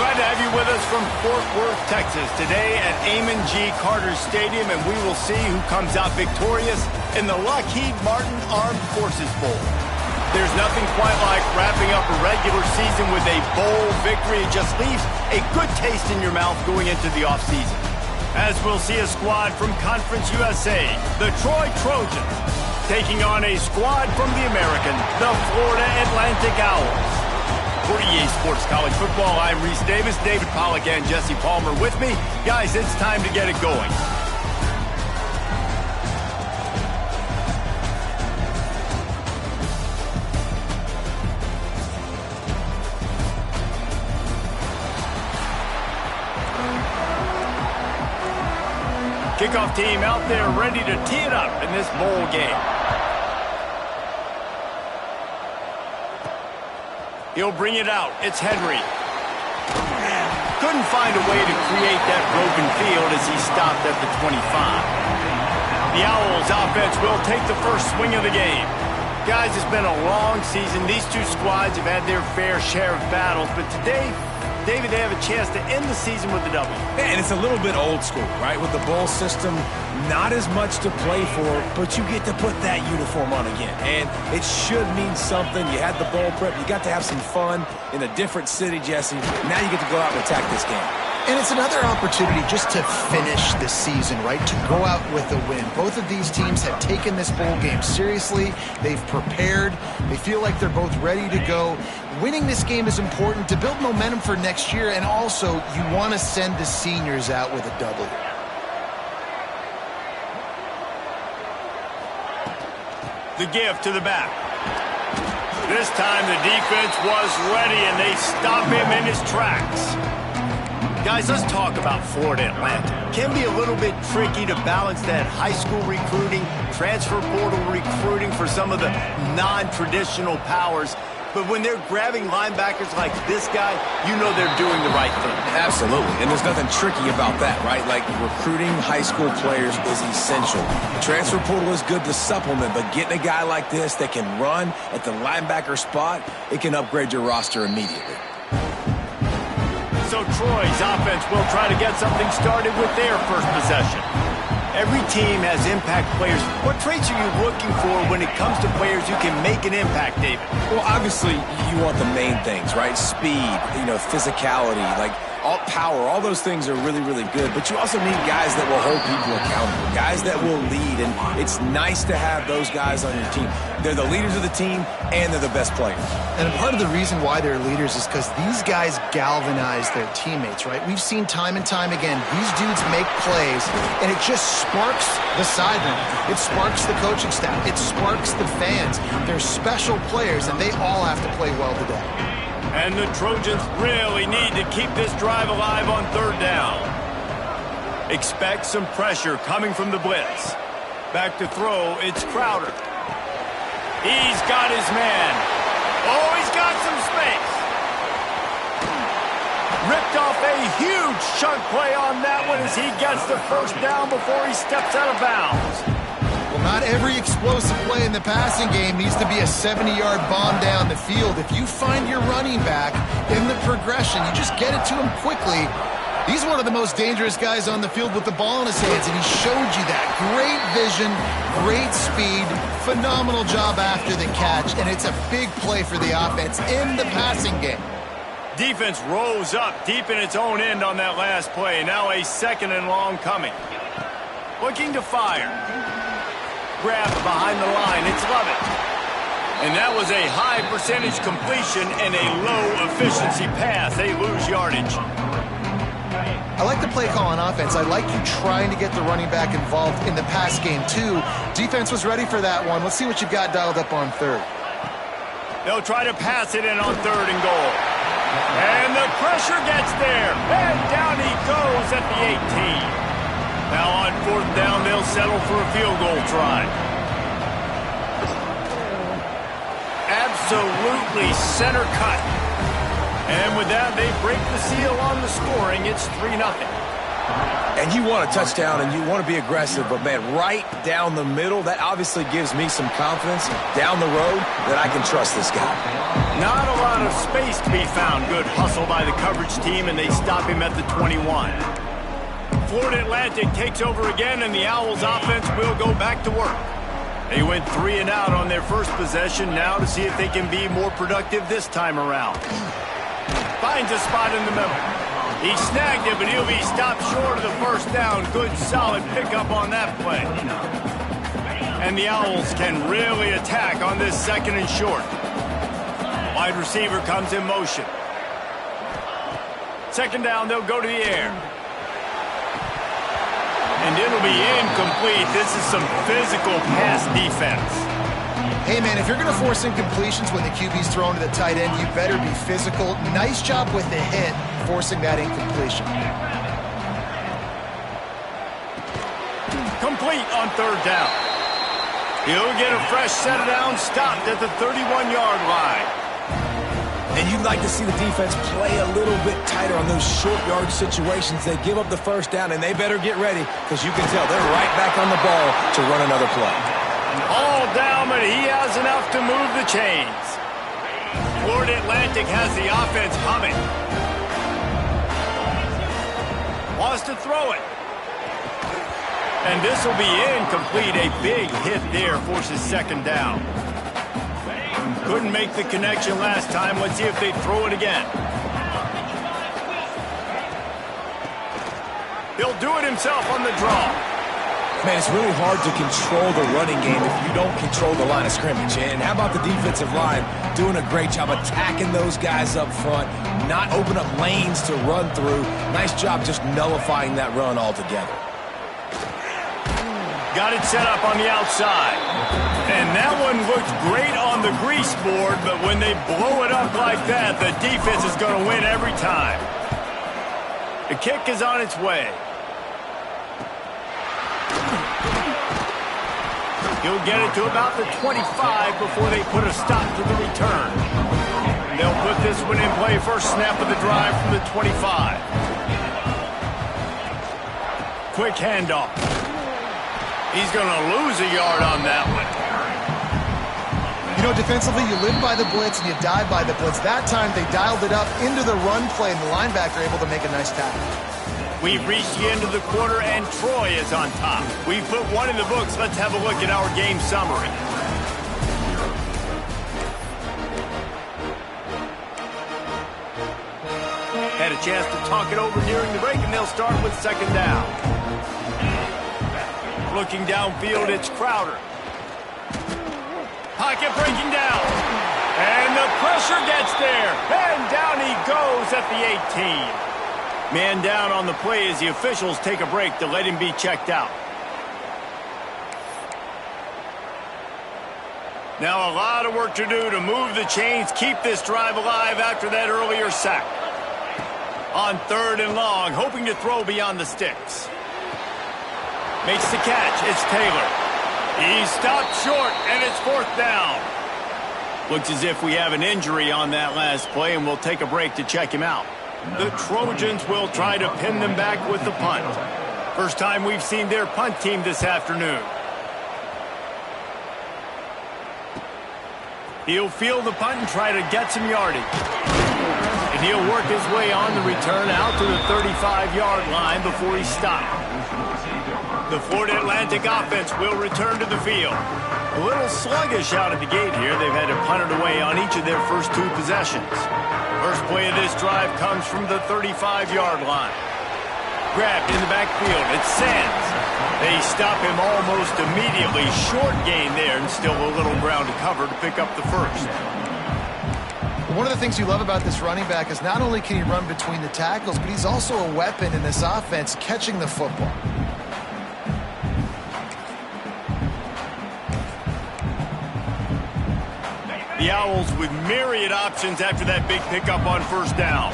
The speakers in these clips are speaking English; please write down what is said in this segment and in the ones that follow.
Glad to have you with us from Fort Worth, Texas, today at Amon G. Carter Stadium, and we will see who comes out victorious in the Lockheed Martin Armed Forces Bowl. There's nothing quite like wrapping up a regular season with a bowl victory. It just leaves a good taste in your mouth going into the offseason. As we'll see a squad from Conference USA, the Troy Trojans, taking on a squad from the American, the Florida Atlantic Owls. For EA Sports College Football, I'm Reese Davis, David Pollack, and Jesse Palmer with me. Guys, it's time to get it going. Kickoff team out there ready to tee it up in this bowl game. He'll bring it out. It's Henry. Couldn't find a way to create that broken field as he stopped at the 25. The Owls offense will take the first swing of the game. Guys, it's been a long season. These two squads have had their fair share of battles, but today, David, they have a chance to end the season with a W. And it's a little bit old school, right? With the bowl system, not as much to play for, but you get to put that uniform on again. And it should mean something. You had the bowl prep. You got to have some fun in a different city, Jesse. Now you get to go out and attack this game. And it's another opportunity just to finish the season, right? To go out with a win. Both of these teams have taken this bowl game seriously. They've prepared. They feel like they're both ready to go. Winning this game is important to build momentum for next year, and also you want to send the seniors out with a W. The give to the back. This time the defense was ready, and they stop him in his tracks. Guys, let's talk about Florida Atlantic. Can be a little bit tricky to balance that high school recruiting, transfer portal recruiting for some of the non-traditional powers. But when they're grabbing linebackers like this guy, you know they're doing the right thing. Absolutely. And there's nothing tricky about that, right? Like, recruiting high school players is essential. The transfer portal is good to supplement, but getting a guy like this that can run at the linebacker spot, it can upgrade your roster immediately. So Troy's offense will try to get something started with their first possession. Every team has impact players. What traits are you looking for when it comes to players who can make an impact, David? Well, obviously, you want the main things, right? Speed, physicality, like all power, all those things are really, really good. But you also need guys that will hold people accountable, guys that will lead. And it's nice to have those guys on your team. They're the leaders of the team, and they're the best players. And a part of the reason why they're leaders is because these guys galvanize their teammates, right? We've seen time and time again, these dudes make plays, and it just sparks the sideline. It sparks the coaching staff. It sparks the fans. They're special players, and they all have to play well today. And the Trojans really need to keep this drive alive on third down. Expect some pressure coming from the blitz. Back to throw, it's Crowder. He's got his man. Oh, he's got some space. Ripped off a huge chunk play on that one as he gets the first down before he steps out of bounds. Well, not every explosive play in the passing game needs to be a 70-yard bomb down the field. If you find your running back in the progression, you just get it to him quickly. He's one of the most dangerous guys on the field with the ball in his hands, and he showed you that. Great vision, great speed, phenomenal job after the catch, and it's a big play for the offense in the passing game. Defense rose up deep in its own end on that last play. Now a second and long coming. Looking to fire. Grab behind the line. It's Lovett. And that was a high percentage completion and a low efficiency pass. They lose yardage. I like the play call on offense. I like you trying to get the running back involved in the pass game, too. Defense was ready for that one. Let's see what you've got dialed up on third. They'll try to pass it in on third and goal. And the pressure gets there. And down he goes at the 18. Now on fourth down, they'll settle for a field goal try. Absolutely center cut. And with that, they break the seal on the scoring. It's 3-0. And you want a touchdown and you want to be aggressive, but, man, right down the middle, that obviously gives me some confidence down the road that I can trust this guy. Not a lot of space to be found. Good hustle by the coverage team, and they stop him at the 21. Florida Atlantic takes over again, and the Owls offense will go back to work. They went 3 and out on their first possession, now to see if they can be more productive this time around. Finds a spot in the middle. He snagged it, but he'll be stopped short of the first down. Good, solid pickup on that play. And the Owls can really attack on this 2nd and short. Wide receiver comes in motion. 2nd down, they'll go to the air. And it'll be incomplete. This is some physical pass defense. Hey, man, if you're going to force incompletions when the QB's thrown to the tight end, you better be physical. Nice job with the hit, forcing that incompletion. Complete on 3rd down. He'll get a fresh set of downs, stopped at the 31-yard line. And you'd like to see the defense play a little bit tighter on those short yard situations. They give up the 1st down, and they better get ready because you can tell they're right back on the ball to run another play. All down, but he has enough to move the chains. Florida Atlantic has the offense humming. Wants to throw it. And this will be incomplete. A big hit there forces 2nd down. Couldn't make the connection last time. Let's see if they throw it again. He'll do it himself on the draw. Man, it's really hard to control the running game if you don't control the line of scrimmage. And how about the defensive line doing a great job attacking those guys up front, not open up lanes to run through. Nice job just nullifying that run altogether. Got it set up on the outside. And that one looked great on the grease board, but when they blow it up like that, the defense is going to win every time. The kick is on its way. He'll get it to about the 25 before they put a stop to the return. They'll put this one in play first snap of the drive from the 25. Quick handoff. He's going to lose a yard on that one. You know, defensively, you live by the blitz and you die by the blitz. That time, they dialed it up into the run play, and the linebacker able to make a nice tackle. We've reached the end of the quarter, and Troy is on top. We've put one in the books. Let's have a look at our game summary. Had a chance to talk it over during the break, and they'll start with 2nd down. Looking downfield, it's Crowder. Pocket breaking down. And the pressure gets there. And down he goes at the 18. Man down on the play as the officials take a break to let him be checked out. Now a lot of work to do to move the chains, keep this drive alive after that earlier sack. On 3rd and long, hoping to throw beyond the sticks. Makes the catch. It's Taylor. He's stopped short, and it's 4th down. Looks as if we have an injury on that last play, and we'll take a break to check him out. The Trojans will try to pin them back with the punt. First time we've seen their punt team this afternoon. He'll field the punt and try to get some yardage. And he'll work his way on the return out to the 35-yard line before he's stopped. The Florida Atlantic offense will return to the field. A little sluggish out of the gate here. They've had to punt it away on each of their first 2 possessions. First play of this drive comes from the 35-yard line. Grabbed in the backfield. It's Sands. They stop him almost immediately. Short gain there, and still a little ground to cover to pick up the first. One of the things you love about this running back is not only can he run between the tackles, but he's also a weapon in this offense catching the football. The Owls with myriad options after that big pickup on 1st down.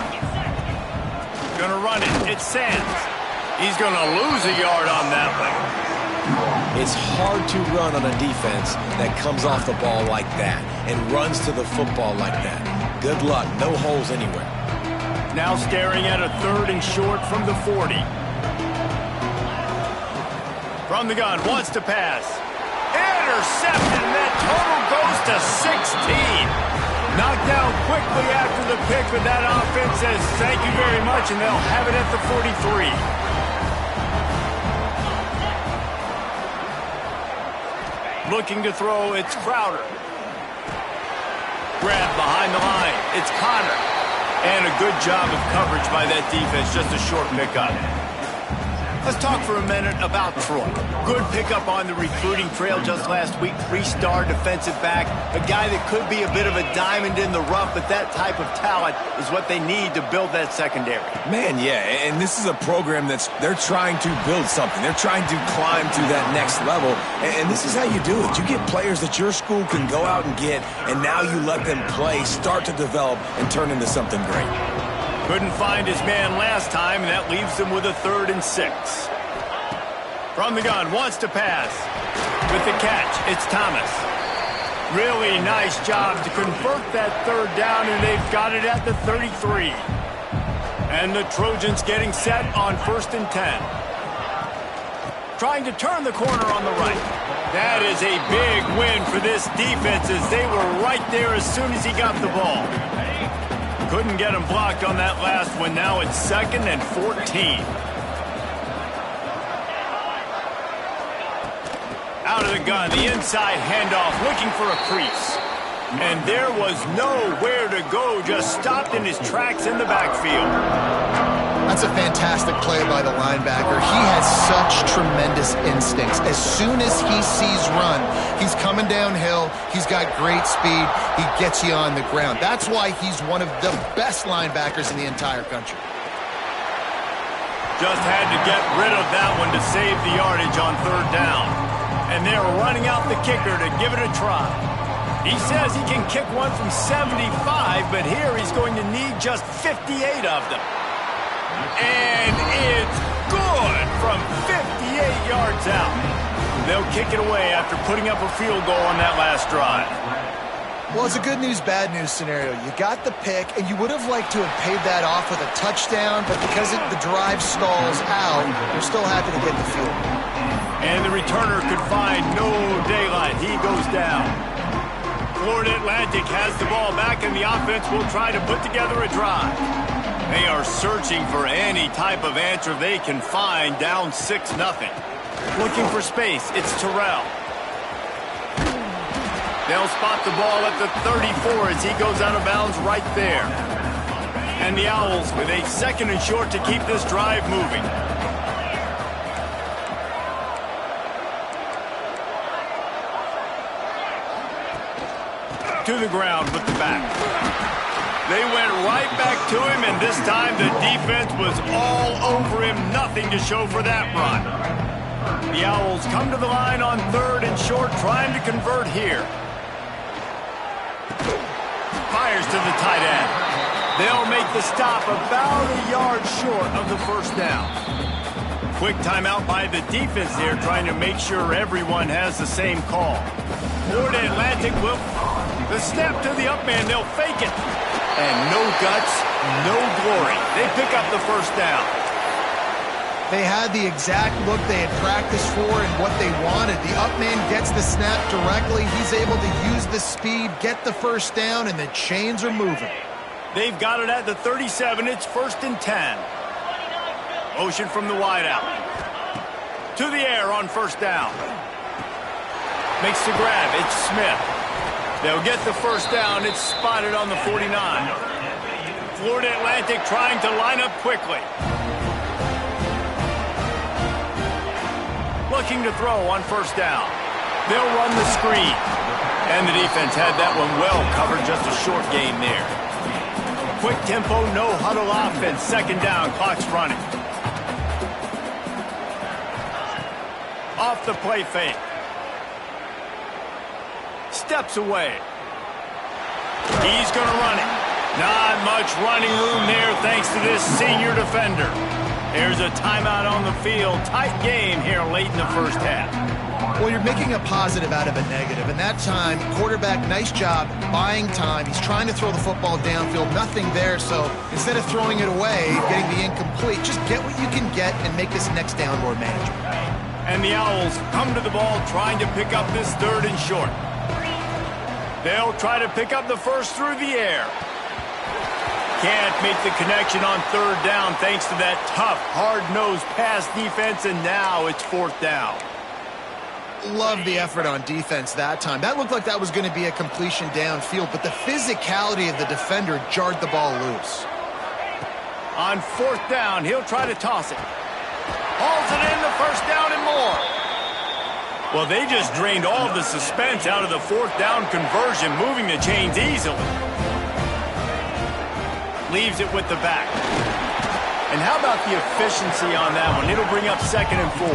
Gonna run it. It's Sands. He's gonna lose a yard on that one. It's hard to run on a defense that comes off the ball like that and runs to the football like that. Good luck. No holes anywhere. Now staring at a 3rd and short from the 40. From the gun, wants to pass. Intercepted, and that total goes to 16. Knocked down quickly after the pick, but that offense says thank you very much, and they'll have it at the 43. Looking to throw, it's Crowder. Grab behind the line, it's Connor. And a good job of coverage by that defense, just a short pickup. Let's talk for a minute about Troy. Good pickup on the recruiting trail just last week. 3-star defensive back. A guy that could be a bit of a diamond in the rough, but that type of talent is what they need to build that secondary. Man, yeah, and this is a program they're trying to build something. They're trying to climb to that next level, and this is how you do it. You get players that your school can go out and get, and now you let them play, start to develop, and turn into something great. Couldn't find his man last time, and that leaves him with a 3rd and 6. From the gun, wants to pass. With the catch, it's Thomas. Really nice job to convert that 3rd down, and they've got it at the 33. And the Trojans getting set on 1st and 10. Trying to turn the corner on the right. That is a big win for this defense, as they were right there as soon as he got the ball. Couldn't get him blocked on that last one. Now it's 2nd and 14. Out of the gun, the inside handoff, looking for a crease. And there was nowhere to go, just stopped in his tracks in the backfield. That's a fantastic play by the linebacker. He has such tremendous instincts. As soon as he sees run, he's coming downhill. He's got great speed. He gets you on the ground. That's why he's one of the best linebackers in the entire country. Just had to get rid of that one to save the yardage on 3rd down. And they're running out the kicker to give it a try. He says he can kick one from 75, but here he's going to need just 58 of them. And it's good from 58 yards out. They'll kick it away after putting up a field goal on that last drive. Well, it's a good news, bad news scenario. You got the pick, and you would have liked to have paid that off with a touchdown, but because the drive stalls out, you're still happy to get the field goal. And the returner could find no daylight. He goes down. Florida Atlantic has the ball back, and the offense will try to put together a drive. They are searching for any type of answer they can find, down 6-0. Looking for space, it's Terrell. They'll spot the ball at the 34 as he goes out of bounds right there. And the Owls with a 2nd and short to keep this drive moving. To the ground with the back. They went right back to him, and this time the defense was all over him. Nothing to show for that run. The Owls come to the line on 3rd and short, trying to convert here. Fires to the tight end. They'll make the stop about a yard short of the 1st down. Quick timeout by the defense there, trying to make sure everyone has the same call. Florida Atlantic will... The snap to the up man, they'll fake it. And no guts, no glory. They pick up the 1st down. They had the exact look they had practiced for and what they wanted. The up man gets the snap directly. He's able to use the speed, get the 1st down, and the chains are moving. They've got it at the 37. It's 1st and 10. Motion from the wideout. To the air on 1st down. Makes the grab. It's Smith. They'll get the 1st down. It's spotted on the 49. Florida Atlantic trying to line up quickly. Looking to throw on 1st down. They'll run the screen. And the defense had that one well covered. Just a short gain there. Quick tempo, no huddle offense. 2nd down, clock's running. Off the play fake. Steps away. He's going to run it. Not much running room there thanks to this senior defender. There's a timeout on the field. Tight game here late in the 1st half. Well, you're making a positive out of a negative. And that time, quarterback, nice job buying time. He's trying to throw the football downfield. Nothing there. So instead of throwing it away, getting the incomplete, just get what you can get and make this next down more manageable. And the Owls come to the ball trying to pick up this 3rd and short. They'll try to pick up the first through the air. Can't make the connection on 3rd down thanks to that tough, hard-nosed pass defense, and now it's 4th down. Love the effort on defense that time. That looked like that was going to be a completion downfield, but the physicality of the defender jarred the ball loose. On 4th down, he'll try to toss it. Hauls it in, the 1st down and more. Well, they just drained all of the suspense out of the 4th down conversion, moving the chains easily. Leaves it with the back. And how about the efficiency on that one? It'll bring up 2nd and 4.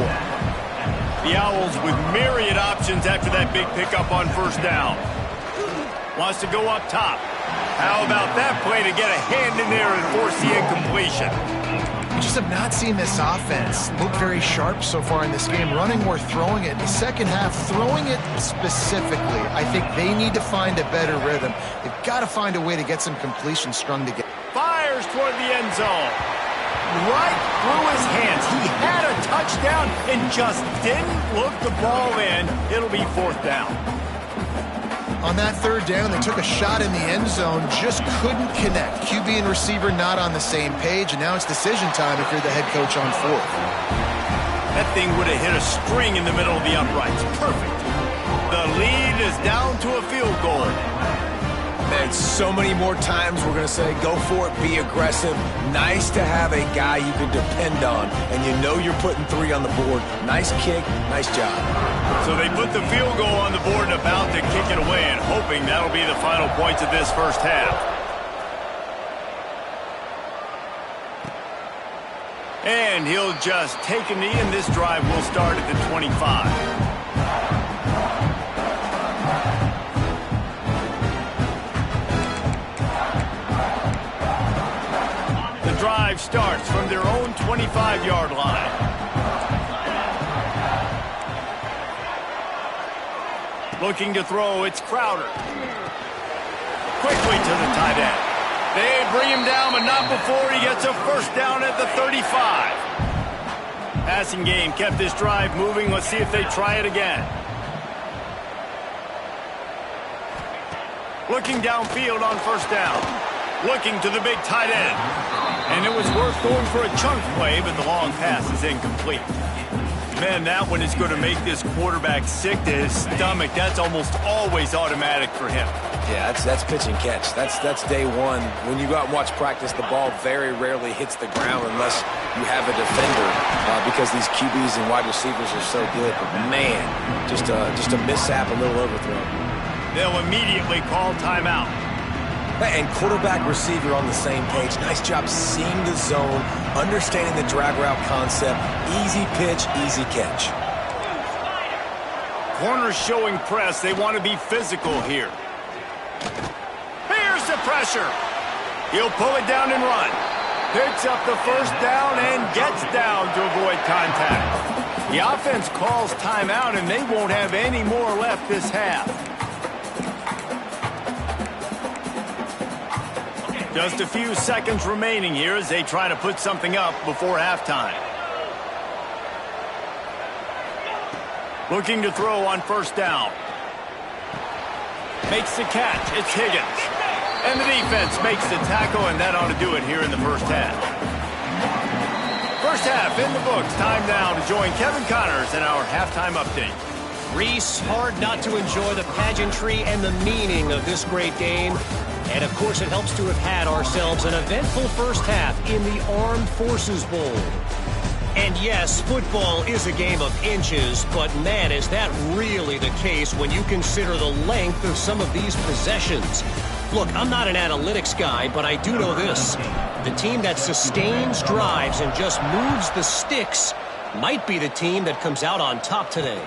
The Owls with myriad options after that big pickup on 1st down. Wants to go up top. How about that play to get a hand in there and force the incompletion? We just have not seen this offense look very sharp so far in this game, running or throwing it. In the second half, throwing it specifically, I think they need to find a better rhythm. They've got to find a way to get some completions strung together. Fires toward the end zone. Right through his hands. He had a touchdown and just didn't look the ball in. It'll be 4th down. On that 3rd down, they took a shot in the end zone, just couldn't connect. QB and receiver not on the same page, and now it's decision time if you're the head coach on 4th. That thing would have hit a string in the middle of the uprights. Perfect. The lead is down to a field goal. Man, so many more times we're going to say, go for it, be aggressive. Nice to have a guy you can depend on, and you know you're putting 3 on the board. Nice kick, nice job. So they put the field goal on the board and about to kick it away, and hoping that'll be the final points of this 1st half. And he'll just take a knee, and this drive will start at the 25. Drive starts from their own 25-yard line. Looking to throw, it's Crowder. Quickly to the tight end. They bring him down, but not before he gets a 1st down at the 35. Passing game kept this drive moving. Let's see if they try it again. Looking downfield on 1st down. Looking to the big tight end. And it was worth going for a chunk play, but the long pass is incomplete. Man, that one is going to make this quarterback sick to his stomach. That's almost always automatic for him. Yeah, that's pitch and catch. That's day one. When you go out and watch practice, the ball very rarely hits the ground unless you have a defender because these QBs and wide receivers are so good. But man, just a mishap, a little overthrow. They'll immediately call timeout. And quarterback receiver on the same page. Nice job seeing the zone, understanding the drag route concept. Easy pitch, easy catch. Corners showing press. They want to be physical here. Here's the pressure. He'll pull it down and run. Picks up the 1st down and gets down to avoid contact. The offense calls timeout, and they won't have any more left this half. Just a few seconds remaining here as they try to put something up before halftime. Looking to throw on 1st down. Makes the catch. It's Higgins. And the defense makes the tackle, and that ought to do it here in the 1st half. 1st half in the books. Time now to join Kevin Connors in our halftime update. Reese, hard not to enjoy the pageantry and the meaning of this great game. And, of course, it helps to have had ourselves an eventful 1st half in the Armed Forces Bowl. And, yes, football is a game of inches, but, man, is that really the case when you consider the length of some of these possessions. Look, I'm not an analytics guy, but I do know this. The team that sustains drives and just moves the sticks might be the team that comes out on top today.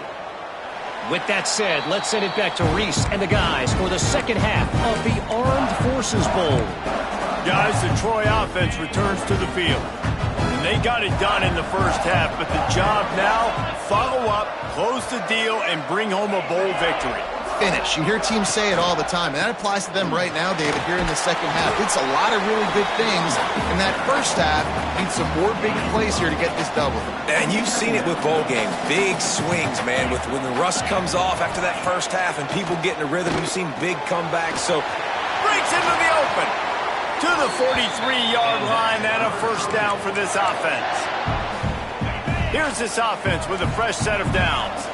With that said, let's send it back to Reese and the guys for the 2nd half of the Armed Forces Bowl. Guys, the Troy offense returns to the field. And they got it done in the 1st half, but the job now, follow up, close the deal, and bring home a bowl victory. finish. You hear teams say it all the time, and that applies to them right now, David, here in the second half. It's a lot of really good things, and that first half needs some more big plays here to get this double. And you've seen it with bowl games. Big swings, man, with when the rust comes off after that first half and people get in a rhythm. You've seen big comebacks. So breaks into the open to the 43-yard line, and a first down for this offense. Here's this offense with a fresh set of downs.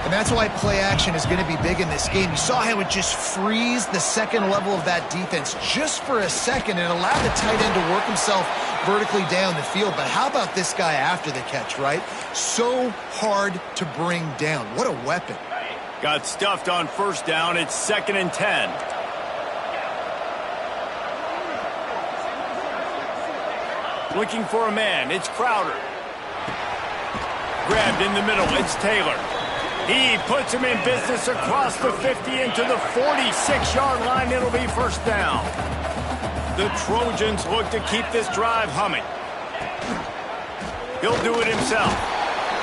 And that's why play action is going to be big in this game. You saw how it just frees the second level of that defense just for a second and allowed the tight end to work himself vertically down the field. But how about this guy after the catch, right? So hard to bring down. What a weapon. Got stuffed on first down. It's 2nd and 10. Looking for a man. It's Crowder. Grabbed in the middle. It's Taylor. He puts him in business across the 50 into the 46-yard line. It'll be first down. The Trojans look to keep this drive humming. He'll do it himself.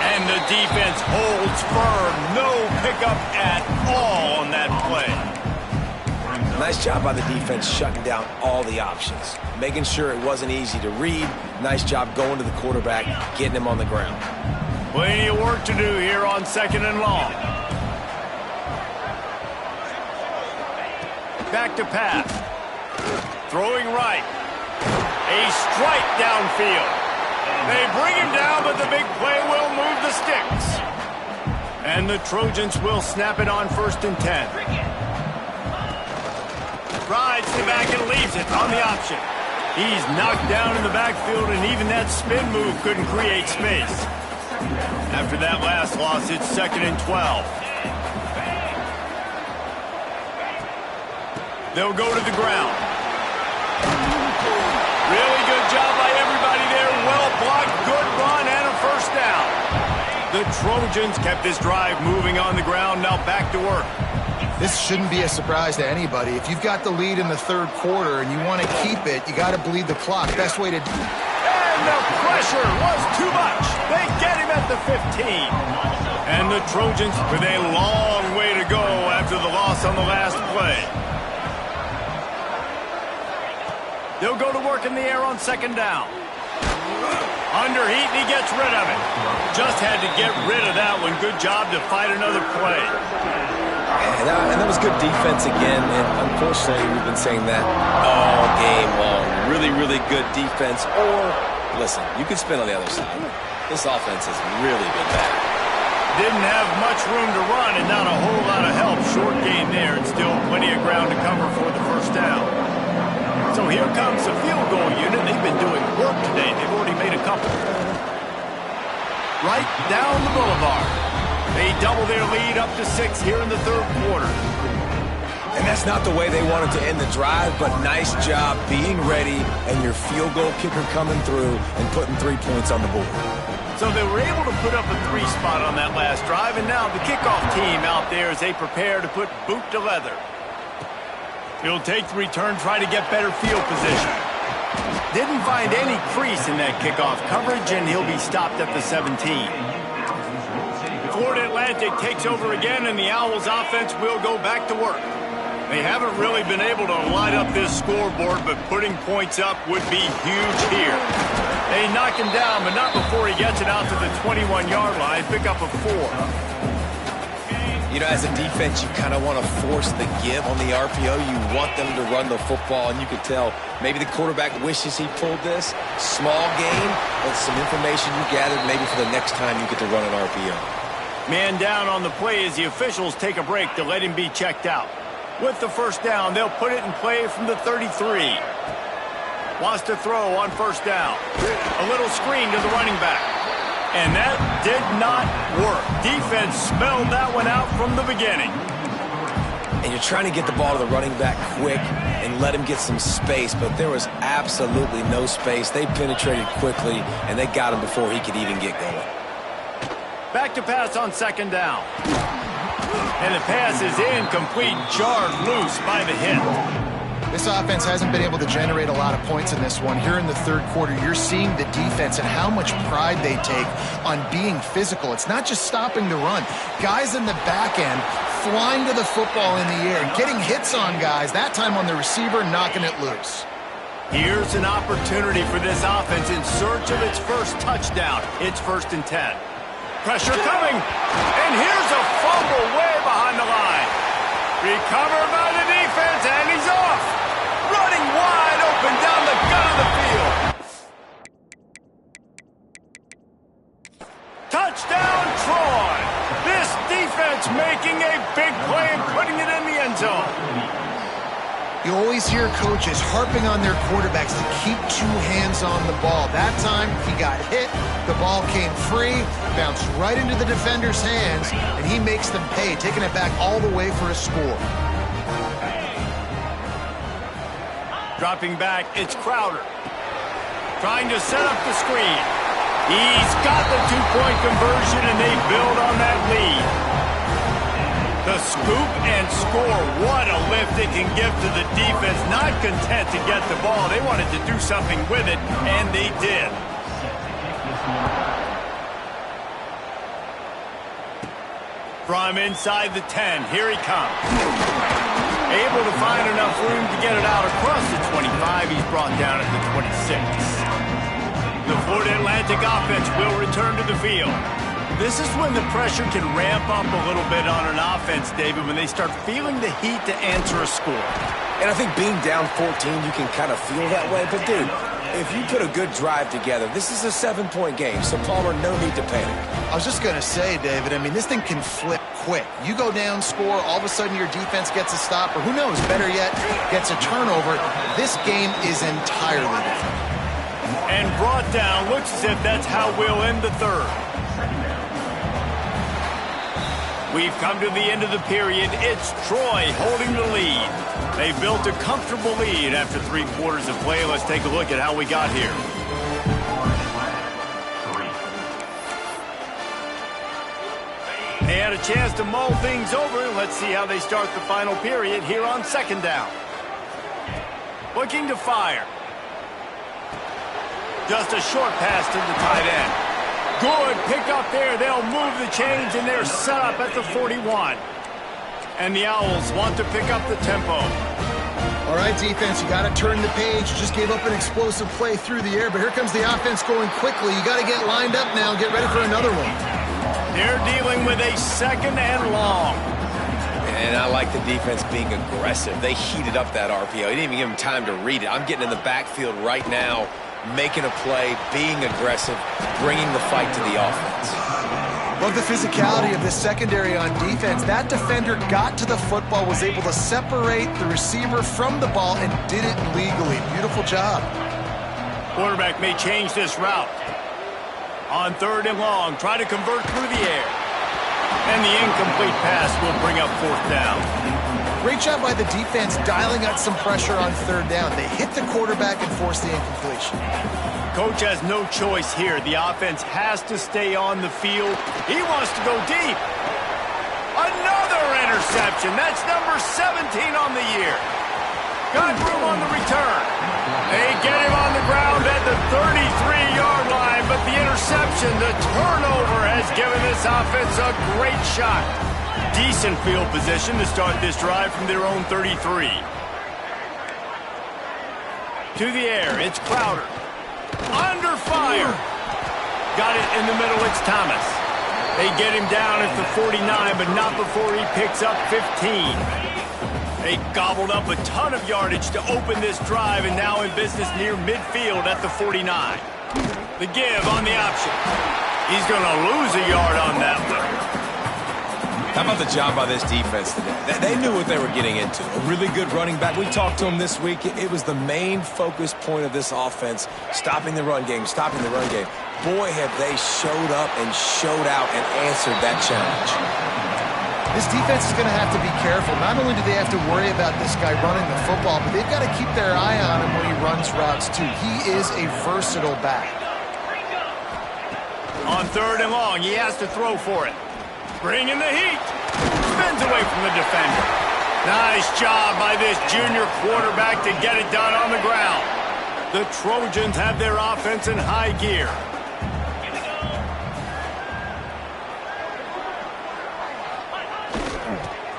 And the defense holds firm. No pickup at all on that play. Nice job by the defense shutting down all the options. Making sure it wasn't easy to read. Nice job going to the quarterback, getting him on the ground. Plenty of work to do here on 2nd and long. Back to pass. Throwing right. A strike downfield. They bring him down, but the big play will move the sticks. And the Trojans will snap it on 1st and 10. Rides to back and leaves it on the option. He's knocked down in the backfield, and even that spin move couldn't create space. After that last loss, it's 2nd and 12. They'll go to the ground. Really good job by everybody there. Well blocked, good run, and a first down. The Trojans kept this drive moving on the ground. Now back to work. This shouldn't be a surprise to anybody. If you've got the lead in the third quarter and you want to keep it, you got to bleed the clock. Best way to... And the pressure was too much. They get him at the 15. And the Trojans with a long way to go after the loss on the last play. They'll go to work in the air on 2nd down. Under heat, and he gets rid of it. Just had to get rid of that one. Good job to fight another play. And that was good defense again, and unfortunately we've been saying that all game long. Really, really good defense. Or, listen, you could spin on the other side. This offense has really been bad. Didn't have much room to run and not a whole lot of help. Short game there and still plenty of ground to cover for the first down. So here comes the field goal unit. They've been doing work today. They've already made a couple. Right down the boulevard. They double their lead up to 6 here in the third quarter. And that's not the way they wanted to end the drive, but nice job being ready and your field goal kicker coming through and putting 3 points on the board. So they were able to put up a 3 spot on that last drive, and now the kickoff team out there as they prepare to put boot to leather. He'll take the return, try to get better field position. Didn't find any crease in that kickoff coverage, and he'll be stopped at the 17. Florida Atlantic takes over again, and the Owls offense will go back to work. They haven't really been able to light up this scoreboard, but putting points up would be huge here. They knock him down, but not before he gets it out to the 21-yard line. Pick up a 4. You know, as a defense, you kind of want to force the give on the RPO. You want them to run the football, and you could tell maybe the quarterback wishes he pulled this. Small gain, but some information you gathered maybe for the next time you get to run an RPO. Man down on the play as the officials take a break to let him be checked out. With the first down, they'll put it in play from the 33. Wants to throw on first down. A little screen to the running back. And that did not work. Defense spelled that one out from the beginning. And you're trying to get the ball to the running back quick and let him get some space, but there was absolutely no space. They penetrated quickly, and they got him before he could even get going. Back to pass on second down. And the pass is incomplete, jarred loose by the hit. This offense hasn't been able to generate a lot of points in this one. Here in the third quarter, you're seeing the defense and how much pride they take on being physical. It's not just stopping the run. Guys in the back end flying to the football in the air, getting hits on guys, that time on the receiver, knocking it loose. Here's an opportunity for this offense in search of its first touchdown. It's 1st and 10. Pressure coming, and here's a fumble way behind the line. Recovered by the defense, and he's off. Running wide open down the gut of the field. Touchdown, Troy. This defense making a big play and putting it in the end zone. You always hear coaches harping on their quarterbacks to keep 2 hands on the ball. That time, he got hit, the ball came free, bounced right into the defender's hands, and he makes them pay, taking it back all the way for a score. Dropping back, it's Crowder. Trying to set up the screen. He's got the 2-point conversion, and they build on that lead. The scoop and score, what a lift it can give to the defense. Not content to get the ball. They wanted to do something with it, and they did. From inside the 10, here he comes. Able to find enough room to get it out across the 25. He's brought down at the 26. The Florida Atlantic offense will return to the field. This is when the pressure can ramp up a little bit on an offense, David, when they start feeling the heat to answer a score. And I think being down 14, you can kind of feel that way. But, dude, if you put a good drive together, this is a 7-point game. So, Palmer, no need to panic. I was just going to say, David, I mean, this thing can flip quick. You go down, score, all of a sudden your defense gets a stop, or who knows, better yet, gets a turnover. This game is entirely different. And brought down, looks as if that's how we'll end the third. We've come to the end of the period. It's Troy holding the lead. They built a comfortable lead after 3 quarters of play. Let's take a look at how we got here. They had a chance to mull things over. Let's see how they start the final period here on 2nd down. Looking to fire. Just a short pass to the tight end. Good pick up there. They'll move the chains, and they're set up at the 41. And the Owls want to pick up the tempo. All right, defense, you got to turn the page. You just gave up an explosive play through the air, but here comes the offense going quickly. You got to get lined up now and get ready for another one. They're dealing with a 2nd and long. And I like the defense being aggressive. They heated up that RPO. He didn't even give him time to read it. I'm getting in the backfield right now, making a play, being aggressive, bringing the fight to the offense. Love the physicality of this secondary on defense. That defender got to the football, was able to separate the receiver from the ball, and did it legally. Beautiful job. Quarterback may change this route. On 3rd and long, try to convert through the air. And the incomplete pass will bring up 4th down. Great job by the defense dialing out some pressure on 3rd down. They hit the quarterback and forced the incompletion. Coach has no choice here. The offense has to stay on the field. He wants to go deep. Another interception. That's number 17 on the year. Got room on the return. They get him on the ground at the 33-yard line, but the interception, the turnover, has given this offense a great shot. Decent field position to start this drive from their own 33. To the air, it's Crowder. Under fire. Got it in the middle, it's Thomas. They get him down at the 49, but not before he picks up 15. They gobbled up a ton of yardage to open this drive, and now in business near midfield at the 49. The give on the option. He's going to lose a yard on that one. How about the job by this defense today? They knew what they were getting into. A really good running back. We talked to him this week. It was the main focus point of this offense, stopping the run game, stopping the run game. Boy, have they showed up and showed out and answered that challenge. This defense is going to have to be careful. Not only do they have to worry about this guy running the football, but they've got to keep their eye on him when he runs routes, too. He is a versatile back. On 3rd and long, he has to throw for it. Bringing the heat. Spins away from the defender. Nice job by this junior quarterback to get it done on the ground. The Trojans have their offense in high gear.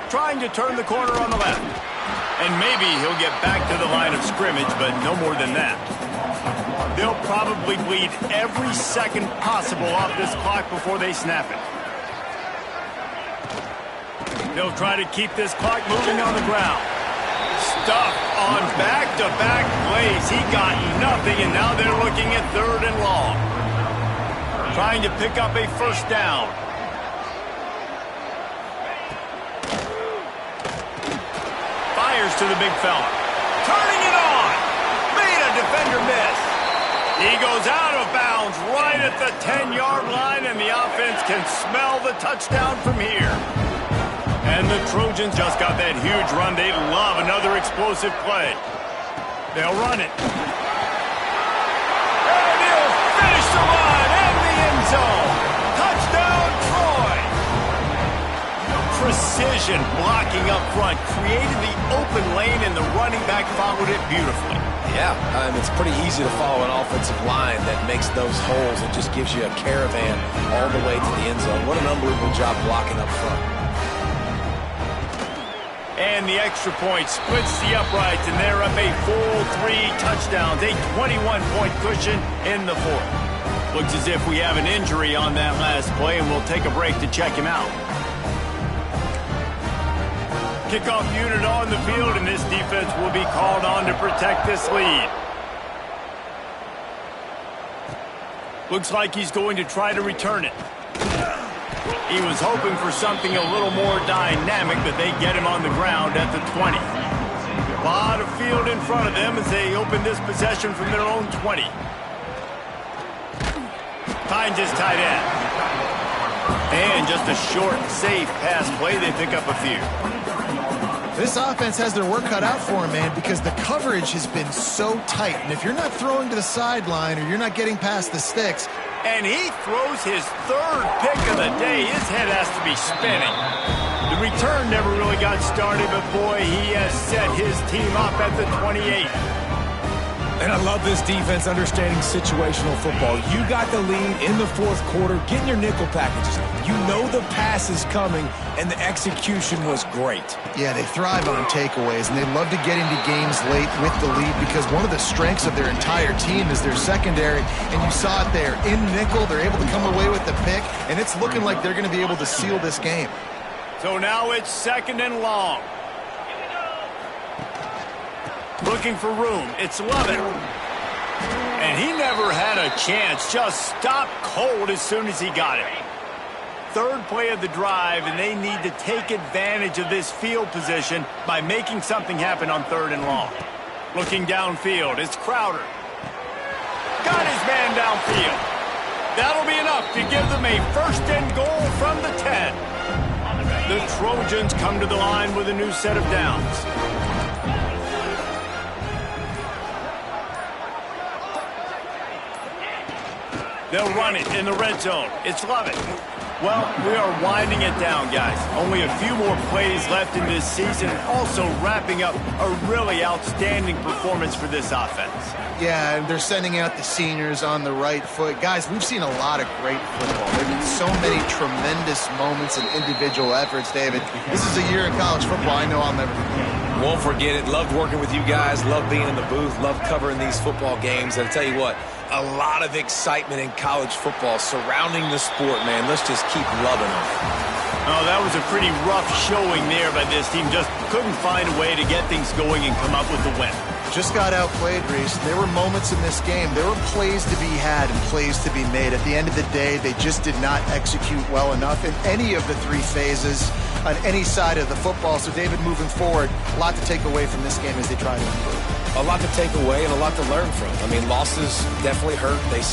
Trying to turn the corner on the left. And maybe he'll get back to the line of scrimmage, but no more than that. They'll probably bleed every second possible off this clock before they snap it. They'll try to keep this clock moving on the ground. Stuffed on back-to-back plays. He got nothing, and now they're looking at 3rd and long. Trying to pick up a first down. Fires to the big fella. Turning it on. Made a defender miss. He goes out of bounds right at the 10-yard line, and the offense can smell the touchdown from here. And the Trojans just got that huge run. They love another explosive play. They'll run it. And he'll finish the run in the end zone. Touchdown, Troy. Precision blocking up front created the open lane, and the running back followed it beautifully. Yeah, it's pretty easy to follow an offensive line that makes those holes and just gives you a caravan all the way to the end zone. What an unbelievable job blocking up front. And the extra point splits the uprights, and they're up a full 3 touchdowns, a 21-point cushion in the 4th. Looks as if we have an injury on that last play, and we'll take a break to check him out. Kickoff unit on the field, and this defense will be called on to protect this lead. Looks like he's going to try to return it. He was hoping for something a little more dynamic, but they get him on the ground at the 20. A lot of field in front of them as they open this possession from their own 20. Finds his tight end. And just a short, safe pass play. They pick up a few. This offense has their work cut out for them, man, because the coverage has been so tight. And if you're not throwing to the sideline or you're not getting past the sticks. And he throws his 3rd pick of the day. His head has to be spinning. The return never really got started, but boy, he has set his team up at the 28. And I love this defense understanding situational football. You got the lead in the 4th quarter, getting your nickel packages. You know the pass is coming, and the execution was great. Yeah, they thrive on takeaways, and they love to get into games late with the lead because one of the strengths of their entire team is their secondary, and you saw it there. In nickel, they're able to come away with the pick, and it's looking like they're going to be able to seal this game. So now it's 2nd and long. Looking for room. It's Lovett. And he never had a chance. Just stopped cold as soon as he got it. 3rd play of the drive, and they need to take advantage of this field position by making something happen on 3rd and long. Looking downfield, it's Crowder. Got his man downfield. That'll be enough to give them a 1st and goal from the 10. The Trojans come to the line with a new set of downs. They'll run it in the red zone. It's Lovett. Well, we are winding it down, guys. Only a few more plays left in this season, and also wrapping up a really outstanding performance for this offense. Yeah, and they're sending out the seniors on the right foot. Guys, we've seen a lot of great football. There have been so many tremendous moments and individual efforts, David. This is a year in college football I know I'll never forget. Won't forget it. Loved working with you guys. Loved being in the booth. Loved covering these football games. And I'll tell you what, a lot of excitement in college football surrounding the sport, man. Let's just keep loving them. Oh, that was a pretty rough showing there by this team. Just couldn't find a way to get things going and come up with the win. Just got outplayed, Reese. There were moments in this game. There were plays to be had and plays to be made. At the end of the day, they just did not execute well enough in any of the 3 phases on any side of the football. So, David, moving forward, a lot to take away from this game as they try to improve. A lot to take away and a lot to learn from. I mean, losses definitely hurt. They